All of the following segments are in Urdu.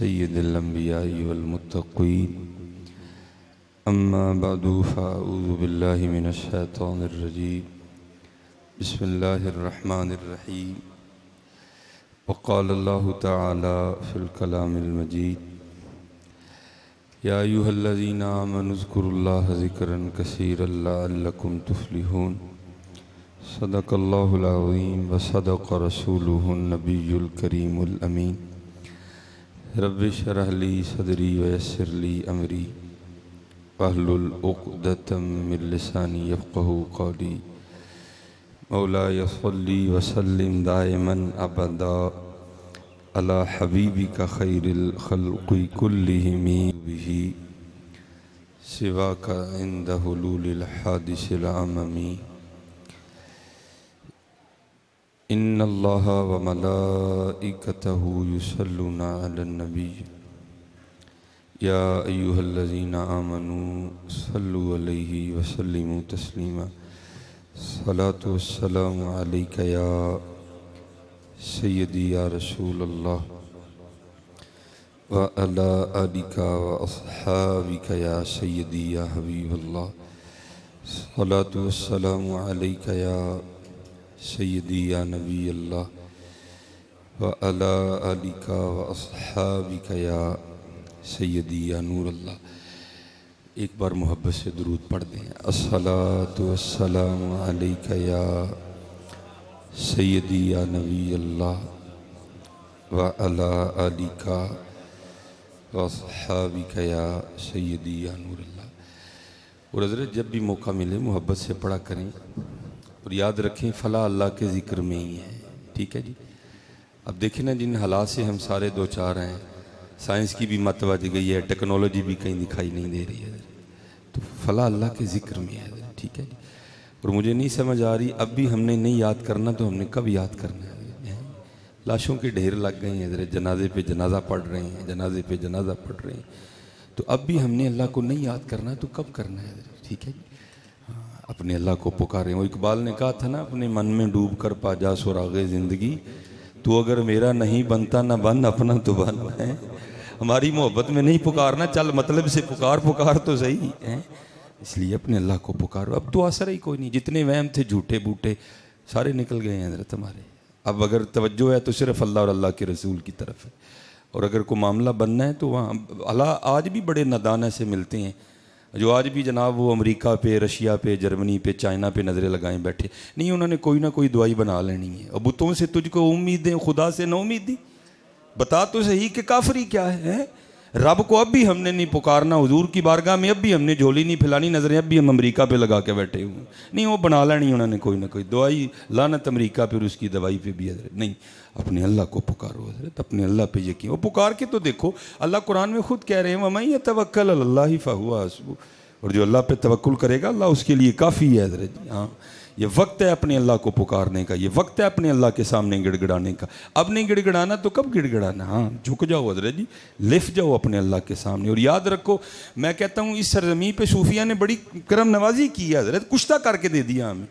سید الانبیاء والمتقین اما بعد فاعوذ باللہ من الشیطان الرجیم بسم اللہ الرحمن الرحیم وقال اللہ تعالی فی الکلام المجید یا ایھا الذین آمنوا اذکروا اللہ ذکرا کثیرا لعلکم تفلحون صدق اللہ العظیم وصدق رسولہ النبی الکریم الامین رب اشرح لی صدری ویسر لی امری واحلل عقدۃ من لسانی یفقہوا قولی مولاي صلی وسلم دائما ابدا علی حبیبک خیر الخلق کلہم به سواک عند حلول الحادث العممی ان اللہ وملائکتہ یصلون علی النبی یا ایھا الذین آمنوا صلوا علیہ وسلموا تسلیما الصلاۃ والسلام علیک یا سیدی یا رسول اللہ وعلی آلک واصحابک یا سیدی یا حبیب اللہ الصلاۃ والسلام علیک یا سیدی یا نبی اللہ وعلی آلک واصحابک یا سیدی یا نور اللہ۔ ایک بار محبت سے درود پڑھ دیں۔ الصلاۃ والسلام علیک یا سیدی یا نبی اللہ وعلی آلک واصحابک یا سیدی یا نور اللہ۔ اور حضرت جب بھی موقع ملے محبت سے پڑھا کریں اور یاد رکھیں فلاح اللہ کے ذکر میں ہی ہے، ٹھیک ہے جی۔ اب دیکھیں نا جن حالات سے ہم سارے دو چار ہیں، سائنس کی بھی مت بج گئی ہے، ٹیکنالوجی بھی کہیں دکھائی نہیں دے رہی ہے، تو فلاح اللہ کے ذکر میں ہے، ٹھیک ہے جی۔ اور مجھے نہیں سمجھ آ رہی اب بھی ہم نے نہیں یاد کرنا تو ہم نے کب یاد کرنا ہے؟ لاشوں کے ڈھیر لگ گئے ہیں حضرت، جنازے پہ جنازہ پڑھ رہے ہیں، جنازے پہ جنازہ پڑھ رہے ہیں، تو اب بھی ہم نے اللہ کو نہیں یاد کرنا تو کب کرنا ہے حضرت، ٹھیک ہے جی۔ اپنے اللہ کو پکاریں۔ وہ اقبال نے کہا تھا نا، اپنے من میں ڈوب کر پا جا سراغ زندگی، تو اگر میرا نہیں بنتا نہ بن اپنا تو بن ہے۔ ہماری محبت میں نہیں پکارنا، چل مطلب سے پکار تو صحیح ہے، اس لیے اپنے اللہ کو پکارو۔ اب تو اثر ہی کوئی نہیں، جتنے وہم تھے جھوٹے بوٹے سارے نکل گئے ہیں حضرت ہمارے۔ اب اگر توجہ ہے تو صرف اللہ اور اللہ کے رسول کی طرف ہے، اور اگر کوئی معاملہ بننا ہے تو وہاں اللہ آج بھی بڑے نادان سے ملتے ہیں جو آج بھی جناب وہ امریکہ پہ، رشیا پہ، جرمنی پہ، چائنا پہ نظریں لگائیں بیٹھے نہیں، انہوں نے کوئی نہ کوئی دعائی بنا لینی ہے۔ اور بتوں سے تجھ کو امیدیں، خدا سے نہ امیدی، بتا تو صحیح کہ کافری کیا ہے۔ رب کو اب بھی ہم نے نہیں پکارنا، حضور کی بارگاہ میں اب بھی ہم نے جھولی نہیں پھیلانی، نظریں اب بھی ہم امریکہ پہ لگا کے بیٹھے ہوئے نہیں، وہ بنا لینی انہوں نے کوئی نہ کوئی دعائی، لعنت امریکہ پہ اور اس کی دوائی پہ بھی حضرت نہیں، اپنے اللہ کو پکارو حضرت، اپنے اللہ پہ یقین۔ وہ پکار کے تو دیکھو، اللہ قرآن میں خود کہہ رہے ہیں وَمَن يَتَوَكَّلْ عَلَى اللَّهِ فَهُوَ حَسْبُهُ، اور جو اللہ پہ توکل کرے گا اللہ اس کے لیے کافی ہے حضرت جی۔ ہاں، یہ وقت ہے اپنے اللہ کو پکارنے کا، یہ وقت ہے اپنے اللہ کے سامنے گڑ گڑانے کا۔ اب نہیں گڑ گڑانا تو کب گڑ گڑانا؟ ہاں، جھک جاؤ حضرت جی، لفٹ جاؤ اپنے اللہ کے سامنے۔ اور یاد رکھو، میں کہتا ہوں اس سرزمین پہ صوفیہ نے بڑی کرم نوازی کی ہے حضرت، کشتہ کر کے دے دیا ہمیں۔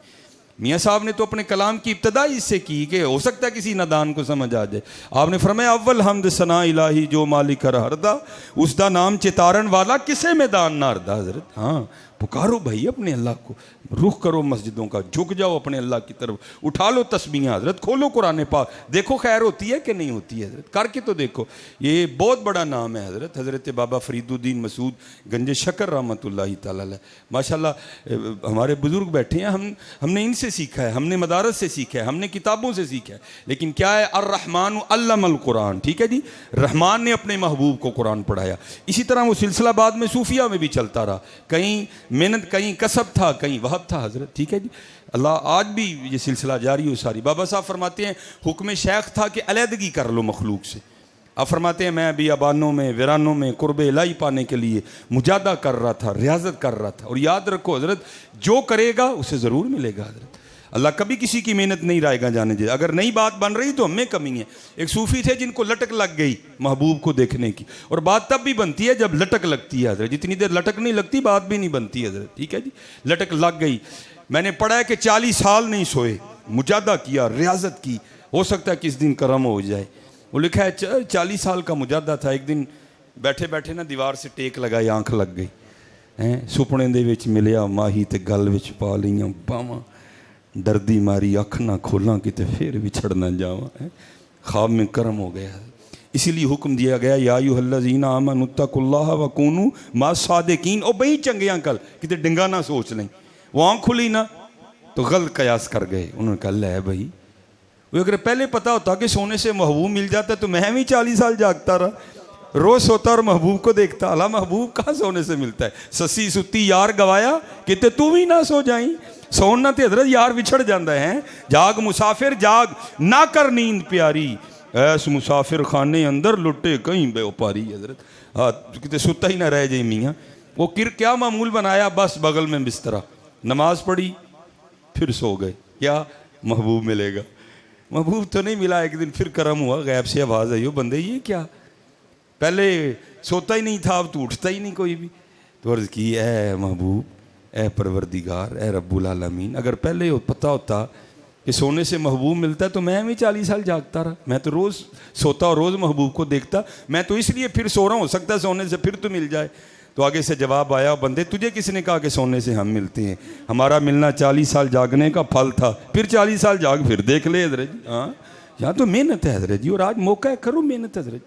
میاں صاحب نے تو اپنے کلام کی ابتدا اس سے کی کہ ہو سکتا ہے کسی نادان کو سمجھ آ جائے۔ آپ نے فرمایا اول حمد ثنا الہی جو مالک ہردا، اس دا نام چتارن والا کسے میدان نہ ہردا حضرت۔ ہاں، پکارو بھائی اپنے اللہ کو، رخ کرو مسجدوں کا، جھک جاؤ اپنے اللہ کی طرف، اٹھا لو تسبیحاں حضرت، کھولو قرآن پاک، دیکھو خیر ہوتی ہے کہ نہیں ہوتی ہے حضرت، کر کے تو دیکھو۔ یہ بہت بڑا نام ہے حضرت، حضرت بابا فرید الدین مسعود گنج شکر رحمۃ اللہ تعالی علیہ، ماشاءاللہ ہمارے بزرگ بیٹھے ہیں، ہم نے ان سے سیکھا ہے، ہم نے مدارس سے سیکھا ہے، ہم نے کتابوں سے سیکھا ہے، لیکن کیا ہے الرحمن علم القرآن، ٹھیک ہے جی، رحمان نے اپنے محبوب کو قرآن پڑھایا۔ اسی طرح وہ سلسلہ بعد میں صوفیہ میں بھی چلتا رہا، کہیں محنت، کہیں کسب تھا، کہیں وہب تھا حضرت، ٹھیک ہے جی۔ اللہ آج بھی یہ سلسلہ جاری ہو ساری۔ بابا صاحب فرماتے ہیں حکم شیخ تھا کہ علیحدگی کر لو مخلوق سے۔ اب فرماتے ہیں میں بھی ابانوں میں، ویرانوں میں قرب الہی پانے کے لیے مجاہدہ کر رہا تھا، ریاضت کر رہا تھا۔ اور یاد رکھو حضرت، جو کرے گا اسے ضرور ملے گا حضرت۔ اللہ کبھی کسی کی محنت نہیں رائے گا جانے دے، اگر نئی بات بن رہی تو ہم میں کمی ہے۔ ایک صوفی تھے جن کو لٹک لگ گئی محبوب کو دیکھنے کی، اور بات تب بھی بنتی ہے جب لٹک لگتی ہے حضرت، جتنی دیر لٹک نہیں لگتی بات بھی نہیں بنتی حضرت، ٹھیک ہے جی۔ لٹک لگ گئی، میں نے پڑھا ہے کہ 40 سال نہیں سوئے، مجاہدہ کیا، ریاضت کی، ہو سکتا ہے کس دن کرم ہو جائے۔ وہ لکھا ہے 40 سال کا مجاہدہ تھا. ایک دن بیٹھے بیٹھے نا دیوار سے ٹیک لگائی, آنکھ لگ گئی. سپنے دے وچ ملیا ماہی تے گل وچ پا لیاں باواں, ڈردی ماری اکھ نہ کھولاں کتے پھر وچھڑ نہ جاواں. خواب میں کرم ہو گیا. اسی لیے حکم دیا گیا یا ایھا الذین آمنوا اتقوا اللہ وکونوا مع الصادقین. او بھئی چنگے انکل کتے ڈنگا نہ سوچ لیں. وہ آنکھ کھلی نا تو غلط قیاس کر گئے. انہوں نے کہا لے بھائی, وہ اگر پہلے پتا ہوتا کہ سونے سے محبوب مل جاتا تو میں بھی 40 سال جاگتا رہا, روز سوتا اور محبوب کو دیکھتا. اللہ محبوب کہاں سونے سے ملتا ہے. سسی ستی یار گوایا کتے تو بھی نہ سو جائیں. سونا تے حضرت یار بچھڑ جاندہ ہے. جاگ مسافر جاگ نہ کر نیند پیاری, ایس مسافر خانے اندر لٹے کہیں بے اوپاری. حضرت کتے ستا ہی نہ رہ جائیں میاں. وہ کیا معمول بنایا, بس بغل میں بسترا, نماز پڑھی پھر سو گئے. کیا محبوب ملے گا. محبوب تو نہیں ملا. ایک دن پھر کرم ہوا, غیب سے آواز آئی, ہو بندے یہ کیا, پہلے سوتا ہی نہیں تھا اب تو اٹھتا ہی نہیں کوئی بھی. تو عرض کی اے محبوب, اے پروردگار, اے رب العالمین, اگر پہلے پتہ ہوتا کہ سونے سے محبوب ملتا ہے تو میں بھی 40 سال جاگتا رہا. میں تو روز سوتا اور روز محبوب کو دیکھتا. میں تو اس لیے پھر سو رہا ہوں, ہو سکتا ہے سونے سے پھر تو مل جائے. تو آگے سے جواب آیا, بندے تجھے کس نے کہا کہ سونے سے ہم ملتے ہیں, ہمارا ملنا 40 سال جاگنے کا پھل تھا. پھر 40 سال جاگ پھر دیکھ لے حضرت جی. ہاں یہاں تو محنت ہے حضرت جی, اور آج موقع ہے, کرو محنت حضرت.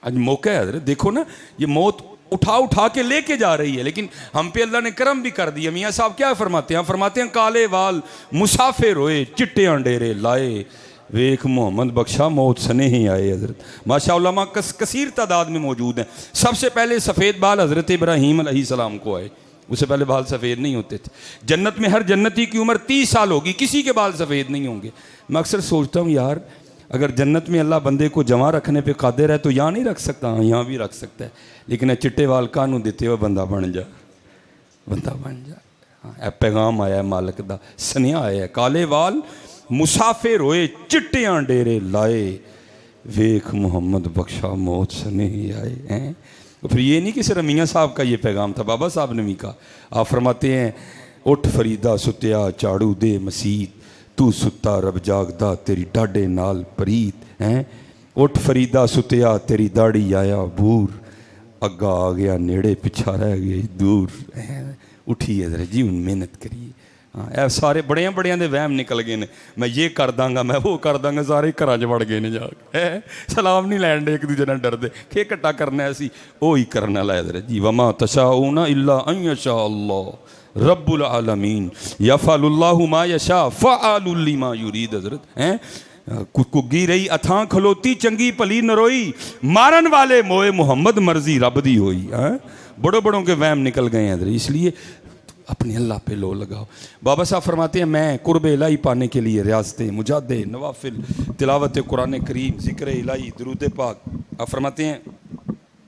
آج موقع ہے حضرت. دیکھو نا یہ موت اٹھا کے لے کے جا رہی ہے, لیکن ہم پہ اللہ نے کرم بھی کر دیا. میاں صاحب کیا فرماتے ہیں, فرماتے ہیں کالے وال مسافر ہوئے چٹے ڈیرے لائے, ویکھ محمد بخشا موت سنے ہی آئے. حضرت ماشاء علماء کثیر تعداد میں موجود ہیں. سب سے پہلے سفید بال حضرت ابراہیم علیہ السلام کو آئے. اس سے پہلے بال سفید نہیں ہوتے تھے. جنت میں ہر جنتی کی عمر 30 سال ہوگی, کسی کے بال سفید نہیں ہوں گے. میں اکثر سوچتا ہوں یار اگر جنت میں اللہ بندے کو جمع رکھنے پہ قادر ہے تو یہاں نہیں رکھ سکتا, ہاں یہاں بھی رکھ سکتا ہے. لیکن چٹے وال کانوں دیتے ہوئے بندہ بن جا, بندہ بن جا. اے پیغام آیا ہے مالک دا, سنیا آیا ہے, کالے وال مسافر ہوئے چٹیاں ڈیرے لائے, ویکھ محمد بخشا موت سنے ہی آئے. تو پھر یہ نہیں کہ صرف میاں صاحب کا یہ پیغام تھا, بابا صاحب نے بھی کہا. آپ فرماتے ہیں اٹھ فریدہ ستیا چاڑو دے مسیت, تو ستا رب جاگدا تیری ڈاڈے نال پریت. اٹھ فریدہ ستیا تیری داڑھی آیا بور, اگا آ گیا نیڑے پچھا رہ گئی دور. اٹھیے حضرت جی, ان محنت کریے. ہاں سارے بڑیاں بڑیاں دے وہم نکل گئے نے, میں یہ کر داں گا میں وہ کر داں گا, سارے گھراں وڑ گئے نے جا کے. سلام نہیں لین دے ایک دوجے نال ڈردے, کہ کٹا کرنا ہے اسی وہی کرنا لا حضرت جی. وما تشاؤون الا ان یشاء اللہ رب العالمین یفعل اللہ ما یشاء فعال لما یرید. حضرت کگی رہی اتھاں کھلوتی چنگی پلی نروئی, مارن والے موئے محمد مرضی رب دی ہوئی. بڑوں بڑوں کے وہم نکل گئے ہیں حضرت, اس لیے اپنے اللہ پہ لو لگاؤ. بابا صاحب فرماتے ہیں میں قرب الہی پانے کے لیے ریاضتیں, مجاہدے, نوافل, تلاوت قرآن کریم, ذکر الہی, درود پاک, آپ فرماتے ہیں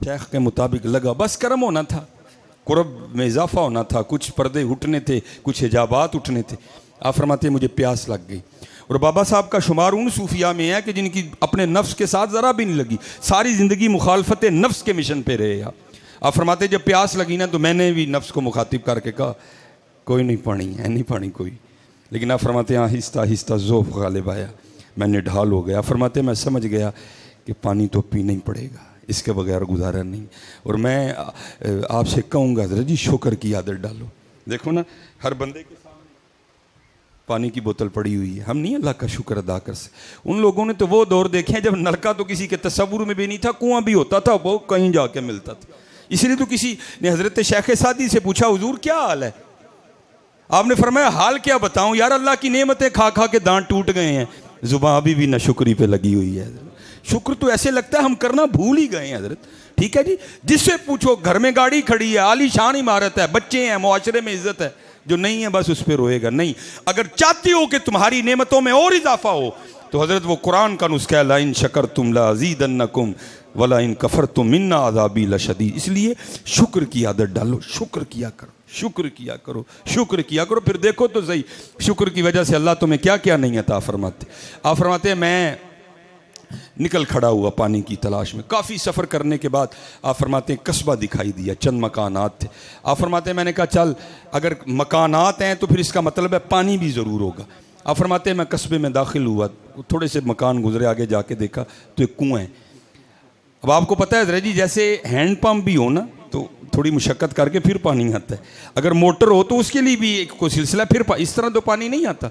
شیخ کے مطابق لگا. بس کرم ہونا تھا, قرب میں اضافہ ہونا تھا, کچھ پردے اٹھنے تھے, کچھ حجابات اٹھنے تھے. آپ فرماتے ہیں مجھے پیاس لگ گئی. اور بابا صاحب کا شمار ان صوفیاء میں ہے کہ جن کی اپنے نفس کے ساتھ ذرا بھی نہیں لگی, ساری زندگی مخالفت نفس کے مشن پہ رہے. آپ فرماتے ہیں جب پیاس لگی نا تو میں نے بھی نفس کو مخاطب کر کے کہا کوئی نہیں پانی ہے, نہیں پانی کوئی. لیکن آپ فرماتے ہیں آہستہ آہستہ ذوق غالب آیا, میں نے ڈھال ہو گیا. فرماتے ہیں میں سمجھ گیا کہ پانی تو پینا ہی پڑے گا, اس کے بغیر گزارا نہیں. اور میں آپ سے کہوں گا حضرت جی شکر کی عادت ڈالو. دیکھو نا ہر بندے کے سامنے پانی کی بوتل پڑی ہوئی ہے, ہم نہیں اللہ کا شکر ادا کر سکتے. ان لوگوں نے تو وہ دور دیکھے ہیں جب نلکا تو کسی کے تصور میں بھی نہیں تھا, کنواں بھی ہوتا تھا وہ کہیں جا کے ملتا تھا. اس لیے تو کسی نے حضرت شیخ سعدی سے پوچھا حضور کیا حال ہے, آپ نے فرمایا حال کیا بتاؤں یار, اللہ کی نعمتیں کھا کھا کے دانت ٹوٹ گئے ہیں, زبان ابھی بھی نہ شکری پہ لگی ہوئی ہے. شکر تو ایسے لگتا ہے ہم کرنا بھول ہی گئے ہیں حضرت. ٹھیک ہے جی, جس سے پوچھو گھر میں گاڑی کھڑی ہے, عالی شان عمارت ہے, بچے ہیں, معاشرے میں عزت ہے, جو نہیں ہے بس اس پہ روئے گا. نہیں, اگر چاہتی ہو کہ تمہاری نعمتوں میں اور اضافہ ہو تو حضرت وہ قرآن کا نسخہ ہے, لَإِن شَكَرْتُمْ لَأَزِيدَنَّكُمْ وَلَإِن كَفَرْتُمْ إِنَّ عَذَابِي لَشَدِيدٌ. اس لیے شکر کی عادت ڈالو, شکر کیا کرو, شکر کیا کرو, شکر کیا کرو. پھر دیکھو تو صحیح شکر کی وجہ سے اللہ تمہیں کیا کیا نہیں عطا فرماتے. آپ فرماتے ہیں میں نکل کھڑا ہوا پانی کی تلاش میں, کافی سفر کرنے کے بعد آپ فرماتے ہیں قصبہ دکھائی دیا, چند مکانات تھے. آپ فرماتے ہیں میں نے کہا چل اگر مکانات ہیں تو پھر اس کا مطلب ہے پانی بھی ضرور ہوگا. آپ فرماتے ہیں میں قصبے میں داخل ہوا, تھوڑے سے مکان گزرے, آگے جا کے دیکھا تو ایک کنواں ہے. اب آپ کو پتہ ہے حضرت جی جیسے ہینڈ پمپ بھی ہو نا تو تھوڑی مشقت کر کے پھر پانی آتا ہے, اگر موٹر ہو تو اس کے لیے بھی ایک کوئی سلسلہ, پھر اس طرح تو پانی نہیں آتا.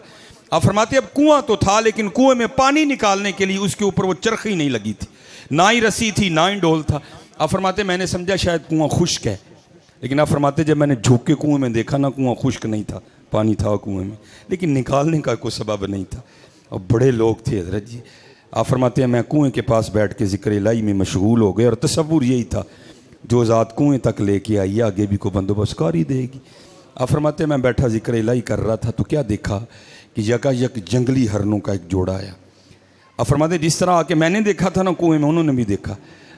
آپ فرماتے ہیں اب کنواں تو تھا لیکن کنویں میں پانی نکالنے کے لیے اس کے اوپر وہ چرخی نہیں لگی تھی, نہ ہی رسی تھی نہ ہی ڈول تھا. آپ فرماتے ہیں میں نے سمجھا شاید کنواں خشک ہے, لیکن آپ فرماتے جب میں نے جھک کے کنویں میں دیکھا نا کنواں خشک نہیں تھا, پانی تھا کنویں میں, لیکن نکالنے کا کوئی سبب نہیں تھا. اور بڑے لوگ تھے حضرت جی. آپ فرماتے ہیں میں کنویں کے پاس بیٹھ کے ذکر الہی میں مشغول ہو گئے, اور تصور یہی تھا جو ذات کنویں تک لے کے آئی آگے بھی کوئی بندوبست کر ہی دے گی. آپ فرماتے ہیں میں بیٹھا ذکر الہی کر رہا تھا تو کیا دیکھا کہ یکا یک جنگلی ہرنوں کا ایک جوڑا آیا. آپ فرماتے ہیں جس طرح آ کے میں نے دیکھا تھا نا کنویں میں, انہوں نے بھی دیکھا.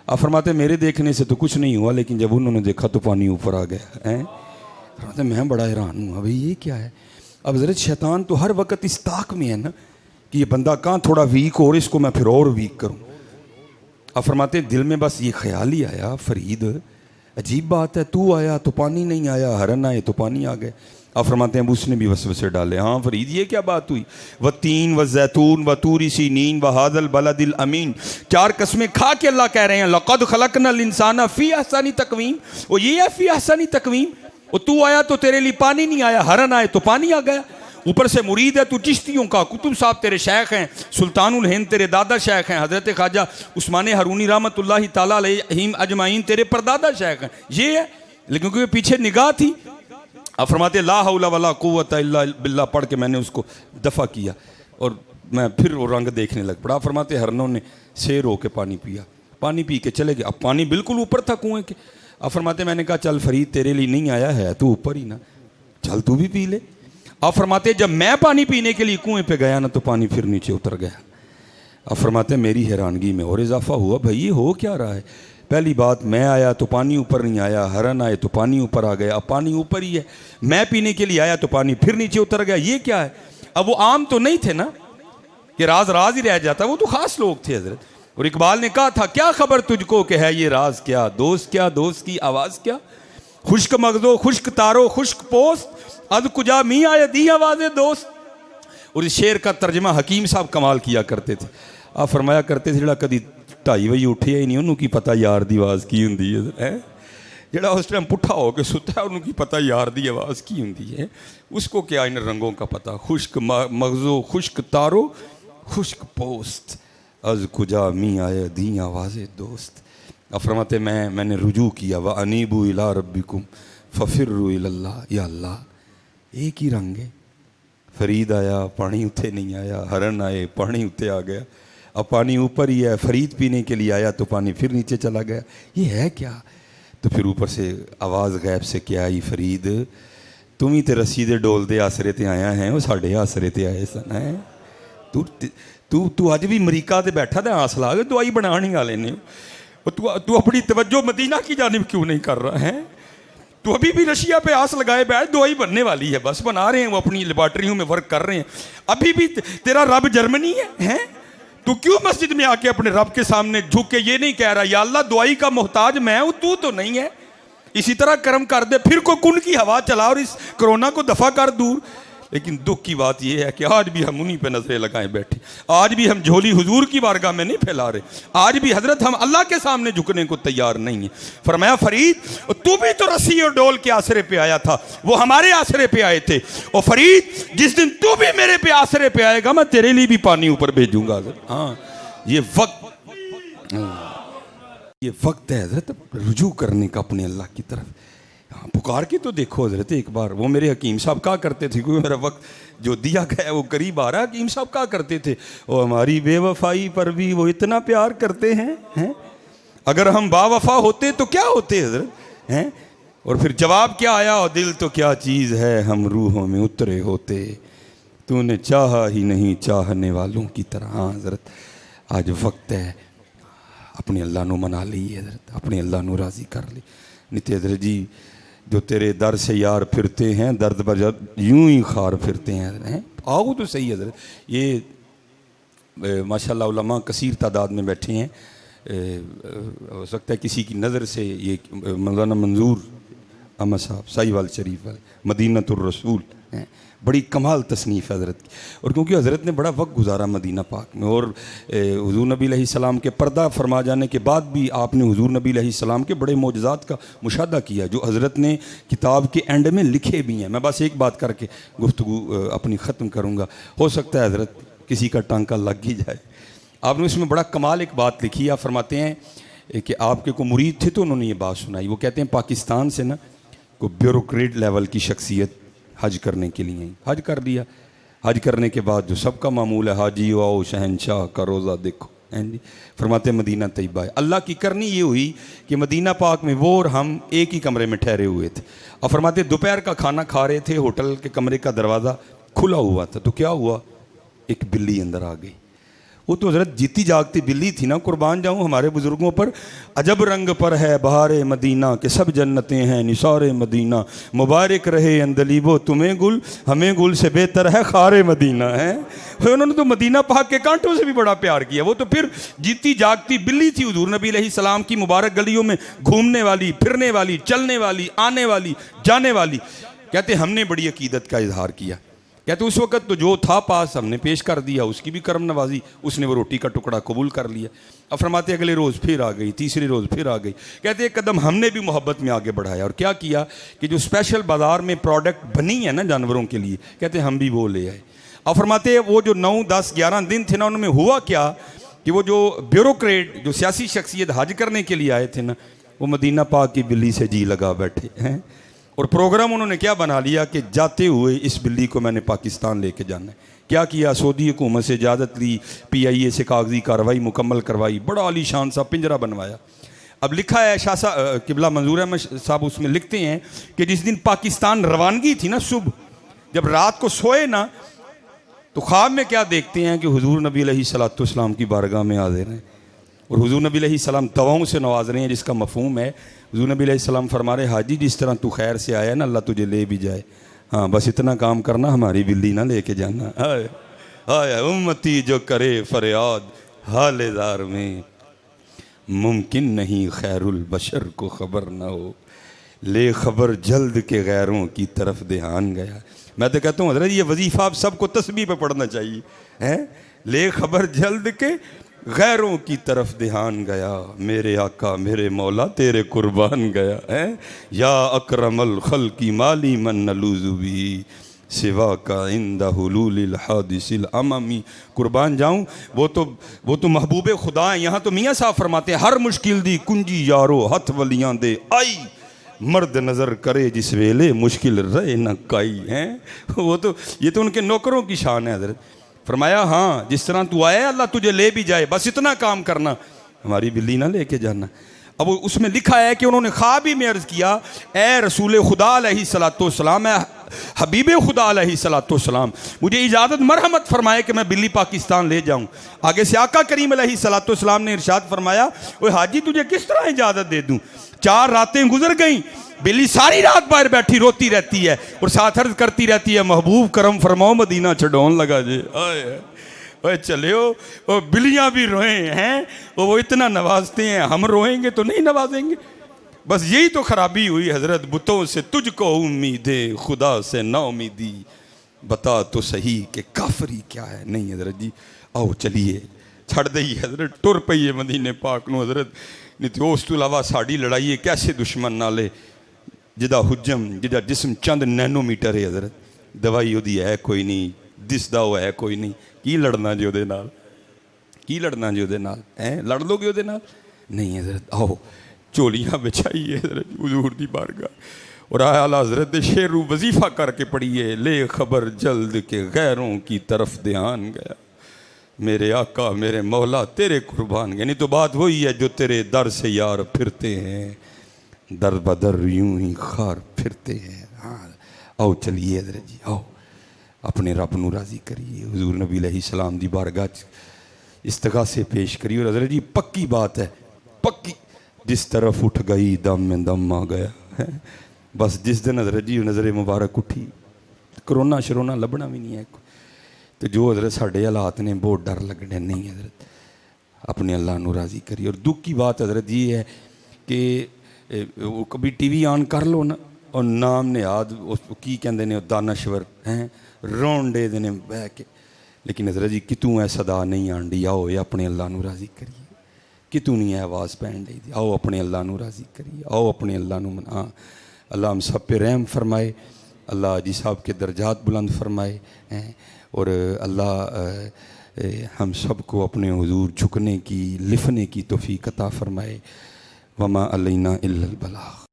آپ فرماتے ہیں میرے دیکھنے سے تو کچھ نہیں ہوا, لیکن جب انہوں نے دیکھا تو پانی اوپر آ گیا. فرماتے ہیں میں بڑا حیران ہوں, بھائی یہ کیا ہے. اب حضرت شیطان تو ہر وقت اس طاق میں ہے نا کہ یہ بندہ کہاں تھوڑا ویک ہو اور اس کو میں پھر اور ویک کروں. آپ فرماتے ہیں دل میں بس یہ خیال ہی آیا, فرید عجیب بات ہے, تو آیا تو پانی نہیں آیا, ہرن آئے تو پانی آ گئے. آپ فرماتے ہیں اب اس نے بھی وسوسے ڈالے, ہاں فرید یہ کیا بات ہوئی, والتین والزیتون وطور سینین وہذا البلد الامین, 4 قسمیں کھا کے اللہ کہہ رہے ہیں لقد خلقنا الانسان فی احسن تقویم. وہ یہ ہے فی احسن تقویم, وہ تو آیا تو تیرے لیے پانی نہیں آیا, ہرن آئے تو پانی آ گیا. اوپر سے مرید ہے تو چشتیوں کا, کتب صاحب تیرے شیخ ہیں, سلطان الہند تیرے دادا شیخ ہیں, حضرت خواجہ عثمان ہارونی رحمۃ اللہ تعالیٰ علیہم اجمعین تیرے پردادا شیخ ہیں. یہ ہے, لیکن کیونکہ پیچھے نگاہ تھی. آپ فرماتے لا حول ولا قوت الا باللہ پڑھ کے میں نے اس کو دفع کیا اور میں پھر وہ رنگ دیکھنے لگ پڑا. آپ فرماتے ہرنوں نے سیر ہو کے پانی پیا, پانی پی کے چلے گئے. اب پانی بالکل اوپر تھا کنویں کے. آپ فرماتے میں نے کہا چل فرید تیرے لیے نہیں آیا ہے, تو اوپر ہی نا, چل تو بھی پی لے. آپ فرماتے جب میں پانی پینے کے لیے کنویں پہ گیا نا تو پانی پھر نیچے اتر گیا. آپ فرماتے میری حیرانگی میں اور اضافہ ہوا, بھائی یہ ہو کیا رہا ہے. پہلی بات میں آیا تو پانی اوپر نہیں آیا, ہرن آئے تو پانی اوپر آ گیا, اب پانی اوپر ہی ہے. میں پینے کے لیے آیا تو پانی پھر نیچے اتر گیا, یہ کیا ہے. اب وہ عام تو نہیں تھے نا کہ راز راز ہی رہ جاتا, وہ تو خاص لوگ تھے حضرت. اور اقبال نے کہا تھا کیا خبر تجھ کو کہ ہے یہ راز کیا, دوست کیا دوست کی آواز کیا, خشک مغزو خشک تارو خشک پوست, اد کجا می آئے دی آواز دوست. اور اس شعر کا ترجمہ حکیم صاحب کمال کیا کرتے تھے. آپ فرمایا کرتے تھے جڑا کدی 2:30 بجے اٹھے ہی نہیں انہوں کی پتہ یار دی آواز کی ہوندی ہے, جڑا اس ٹائم پٹھا ہو کے ستا ہے انہوں کی پتہ یار دی آواز کی ہوندی ہے. اس کو کیا ان رنگوں کا پتہ, خشک مغزو خشک تارو خشک پوست, از کجا می آئے دی آواز دوست. آپ فرماتے میں نے رجوع کیا, وَأَنِيبُوا إِلَىٰ رَبِّكُمْ فَفِرُّوا إِلَى اللَّهِ, یا اللہ ایک ہی رنگ ہے. فرید آیا پانی اتھے نہیں آیا, ہرن آئے پانی اتھے آ گیا, اب پانی اوپر ہی ہے. فرید پینے کے لیے آیا تو پانی پھر نیچے چلا گیا, یہ ہے کیا. تو پھر اوپر سے آواز غیب سے کیا آئی, فرید تم ہی تے رسیدے ڈول دے آسرے تے آیا ہیں, وہ ساڑھے آسرے تے آئے سن ہیں. تو آج بھی امریکہ تے بیٹھا تھا آس لا کے دوائی بنانے والے نے, تو اپنی توجہ مدینہ کی جانب کیوں نہیں کر رہا ہے. تو ابھی بھی رشیا پہ آس لگائے بیٹھ, دوائی بننے والی ہے, بس بنا رہے ہیں, وہ اپنی لیبارٹریوں میں ورک کر رہے ہیں. ابھی بھی تیرا رب جرمنی ہے, تو کیوں مسجد میں آ کے اپنے رب کے سامنے جھک کے یہ نہیں کہہ رہا یا اللہ دعائی کا محتاج میں ہوں, تو نہیں ہے. اسی طرح کرم کر دے, پھر کوئی کن کی ہوا چلا اور اس کرونا کو دفع کر دور. لیکن دکھ کی بات یہ ہے کہ آج بھی ہم انہی پہ نظریں لگائیں بیٹھے, آج بھی ہم جھولی حضور کی بارگاہ میں نہیں پھیلا رہے, آج بھی حضرت ہم اللہ کے سامنے جھکنے کو تیار نہیں ہیں. فرمایا فرید تو بھی تو رسی اور ڈول کے آسرے پہ آیا تھا, وہ ہمارے آسرے پہ آئے تھے, اور فرید جس دن تو بھی میرے پہ آسرے پہ آئے گا میں تیرے لیے بھی پانی اوپر بھیجوں گا. ہاں یہ وقت ہے حضرت رجوع کرنے کا اپنے اللہ کی طرف. پکار کے تو دیکھو حضرت ایک بار. وہ میرے حکیم صاحب کہا کرتے تھے, کیونکہ میرا وقت جو دیا گیا وہ قریب آ رہا ہے, حکیم صاحب کہا کرتے تھے وہ ہماری بے وفائی پر بھی وہ اتنا پیار کرتے ہیں, اگر ہم با وفا ہوتے تو کیا ہوتے حضرت ہیں. اور پھر جواب کیا آیا, اور دل تو کیا چیز ہے ہم روحوں میں اترے ہوتے, تو نے چاہا ہی نہیں چاہنے والوں کی طرح. ہاں حضرت آج وقت ہے اپنے اللہ نو منا لی حضرت, اپنے اللہ نو راضی کر لی. نیتے حضرت جی جو تیرے در سے یار پھرتے ہیں درد پر یوں ہی خار پھرتے ہیں. آؤ تو صحیح حضرت. یہ ماشاءاللہ علماء کثیر تعداد میں بیٹھے ہیں, ہو سکتا ہے کسی کی نظر سے یہ مولانا منظور احمد صاحب ساہیوال شریف والے مدینۃ الرسول ہیں، بڑی کمال تصنیف ہے حضرت کی، اور کیونکہ حضرت نے بڑا وقت گزارا مدینہ پاک میں، اور حضور نبی علیہ السلام کے پردہ فرما جانے کے بعد بھی آپ نے حضور نبی علیہ السلام کے بڑے معجزات کا مشاہدہ کیا جو حضرت نے کتاب کے اینڈ میں لکھے بھی ہیں۔ میں بس ایک بات کر کے گفتگو اپنی ختم کروں گا، ہو سکتا ہے حضرت کسی کا ٹانکا لگ ہی جائے۔ آپ نے اس میں بڑا کمال ایک بات لکھی ہے، آپ فرماتے ہیں کہ آپ کے کوئی مرید تھے تو انہوں نے یہ بات سنائی، وہ کہتے ہیں پاکستان سے نا کوئی بیوروکریٹ لیول کی شخصیت حج کرنے کے لیے حج کر لیا، حج کرنے کے بعد جو سب کا معمول ہے حاجی آؤ شہنشاہ کا روزہ دیکھو، جی فرماتے ہیں مدینہ طیبہ ہے۔ اللہ کی کرنی یہ ہوئی کہ مدینہ پاک میں وہ اور ہم ایک ہی کمرے میں ٹھہرے ہوئے تھے، اور فرماتے ہیں دوپہر کا کھانا کھا رہے تھے، ہوٹل کے کمرے کا دروازہ کھلا ہوا تھا، تو کیا ہوا، ایک بلی اندر آ گئی۔ وہ تو حضرت جیتی جاگتی بلی تھی نا، قربان جاؤں ہمارے بزرگوں پر، عجب رنگ پر ہے بہار مدینہ کہ سب جنتیں ہیں نثار مدینہ، مبارک رہے اندلیبو تمہیں گل ہمیں گل سے بہتر ہے خار مدینہ ہے۔ انہوں نے تو مدینہ پاک کے کانٹوں سے بھی بڑا پیار کیا، وہ تو پھر جیتی جاگتی بلی تھی حضور نبی علیہ السلام کی مبارک گلیوں میں گھومنے والی، پھرنے والی، چلنے والی، آنے والی، جانے والی۔ کہتے ہم نے بڑی عقیدت کا اظہار کیا، کہتے اس وقت تو جو تھا پاس ہم نے پیش کر دیا، اس کی بھی کرم نوازی، اس نے وہ روٹی کا ٹکڑا قبول کر لیا۔ اب فرماتے اگلے روز پھر آ گئی، تیسرے روز پھر آ گئی۔ کہتے ایک قدم ہم نے بھی محبت میں آگے بڑھایا، اور کیا کیا کہ جو اسپیشل بازار میں پروڈکٹ بنی ہے نا جانوروں کے لیے، کہتے ہم بھی وہ لے آئے۔ اب فرماتے وہ جو 9 10 11 دن تھے نا، ان میں ہوا کیا کہ وہ جو بیوروکریٹ جو سیاسی شخصیت حج کرنے کے لیے آئے تھے نا، وہ مدینہ پاک کی بلی سے جی لگا بیٹھے ہیں، اور پروگرام انہوں نے کیا بنا لیا کہ جاتے ہوئے اس بلی کو میں نے پاکستان لے کے جانا ہے۔ کیا کیا، سعودی حکومت سے اجازت لی، PIA سے کاغذی کارروائی مکمل کروائی، بڑا عالی شان سا پنجرہ بنوایا۔ اب لکھا ہے شاہ صاحب قبلہ منظور احمد صاحب اس میں لکھتے ہیں کہ جس دن پاکستان روانگی تھی نا، صبح جب رات کو سوئے نا تو خواب میں کیا دیکھتے ہیں کہ حضور نبی علیہ السلام کی بارگاہ میں حاضر ہیں، اور حضور نبی علیہ السلام دعاؤں سے نواز رہے ہیں، جس کا مفہوم ہے حضور نبی علیہ السلام فرما رہے حاجی جس طرح تو خیر سے آیا نا اللہ تجھے لے بھی جائے، ہاں بس اتنا کام کرنا ہماری بلی نہ لے کے جانا۔ آئے امتی جو کرے فریاد حال دار میں، ممکن نہیں خیر البشر کو خبر نہ ہو، لے خبر جلد کے غیروں کی طرف دھیان گیا۔ میں تو کہتا ہوں حضرت یہ وظیفہ آپ سب کو تسبیح پہ پڑھنا چاہیے، لے خبر جلد کے غیروں کی طرف دھیان گیا، میرے آقا میرے مولا تیرے قربان گیا ہے، یا اکرم الخلق مالی من نلوذ بھی سوا کا عند حلول الحادث الاممی۔ قربان جاؤں وہ تو محبوب خدا ہیں۔ یہاں تو میاں صاحب فرماتے ہیں ہر مشکل دی کنجی یارو ہتھ ولیاں دے آئی، مرد نظر کرے جس ویلے مشکل رہے نہ کائی ہیں۔ وہ تو یہ تو ان کے نوکروں کی شان ہے حضرت۔ فرمایا ہاں جس طرح تو آیا اللہ تجھے لے بھی جائے، بس اتنا کام کرنا، ہماری بلی نہ لے کے جانا۔ اب اس میں لکھا ہے کہ انہوں نے خواب ہی میں عرض کیا، اے رسول خدا علیہ السلام، اے حبیب خدا علیہ السلام، مجھے اجازت مرحمت فرمائے کہ میں بلی پاکستان لے جاؤں۔ آگے سے آقا کریم علیہ السلام نے ارشاد فرمایا، اوہ حاجی تجھے کس طرح اجازت دے دوں، 4 راتیں گزر گئیں، بلی ساری رات باہر بیٹھی روتی رہتی ہے اور ساتھ عرض کرتی رہتی ہے محبوب کرم فرماؤ مدینہ چھڈون لگا جے۔ اوے چلے ہو بلیاں بھی روئیں ہیں، وہ اتنا نوازتے ہیں، ہم روئیں گے تو نہیں نوازیں گے۔ بس یہی تو خرابی ہوئی حضرت، بتوں سے تجھ کو امیدیں خدا سے نا امیدی، بتا تو صحیح کہ کافری کیا ہے۔ نہیں حضرت جی آؤ چلیے چھڑ دئی حضرت، ٹر پئیے مدینے پاک نو حضرت، نہیں تو اس تو علاوہ ساڑی لڑائیے کیسے دشمن نالے، جدا حجم جدا جسم چند نینو میٹر ہے حضرت، دوائی وہ دی ہے کوئی نہیں، دسدا وہ ہے کوئی نہیں، کی لڑنا جو دے نال، کی لڑنا جو دے نال، لڑ لو گے دے نال؟ نہیں حضرت آؤ چولیاں بچھائیے حضرت حضور دی بارگاہ، اور اعلیٰ حضرت شعر وظیفہ کر کے پڑھیے، لے خبر جلد کے غیروں کی طرف دھیان گیا، میرے آقا میرے مولا تیرے قربان گئے۔ نہیں تو بات وہی ہے جو تیرے در سے یار پھرتے ہیں، در بدر یوں ہی خار پھرتے ہیں۔ ہاں آؤ چلیے حضرت جی آؤ اپنے رب نو راضی کریے، حضور نبی علیہ السلام دی بارگاہ استغاثے پیش کریے، اور حضرت جی پکی بات ہے، پکی، جس طرف اٹھ گئی دم میں دم آ گیا۔ بس جس دن حضرت جی نظر مبارک اٹھی، کرونا شرونا لبنا بھی نہیں ہے، تو جو حضرت ساڑھے حالات نے بہت ڈر لگنے نہیں حضرت، اپنے اللہ نو راضی کریے۔ اور دکھ کی بات حضرت یہ ہے کہ کبھی ٹی وی آن کر لو نا اور نام نہاد کی کہندے نے دانشور ہیں رون دے دینے بہ کے، لیکن حضرت جی کتوں ہے صدا نہیں آنڈی، آؤ یہ اپنے اللہ نو راضی کریے، کتوں نہیں ہے آواز پہن ڈی دی، آؤ اپنے اللہ نو راضی کریے، آؤ اپنے اللہ نو منا۔ اللہ ہم سب پہ رحم فرمائے، اللہ جی صاحب کے درجات بلند فرمائے، اور اللہ ہم سب کو اپنے حضور جھکنے کی لفنے کی توفیق عطا فرمائے۔ وما علینا الا البلاغ۔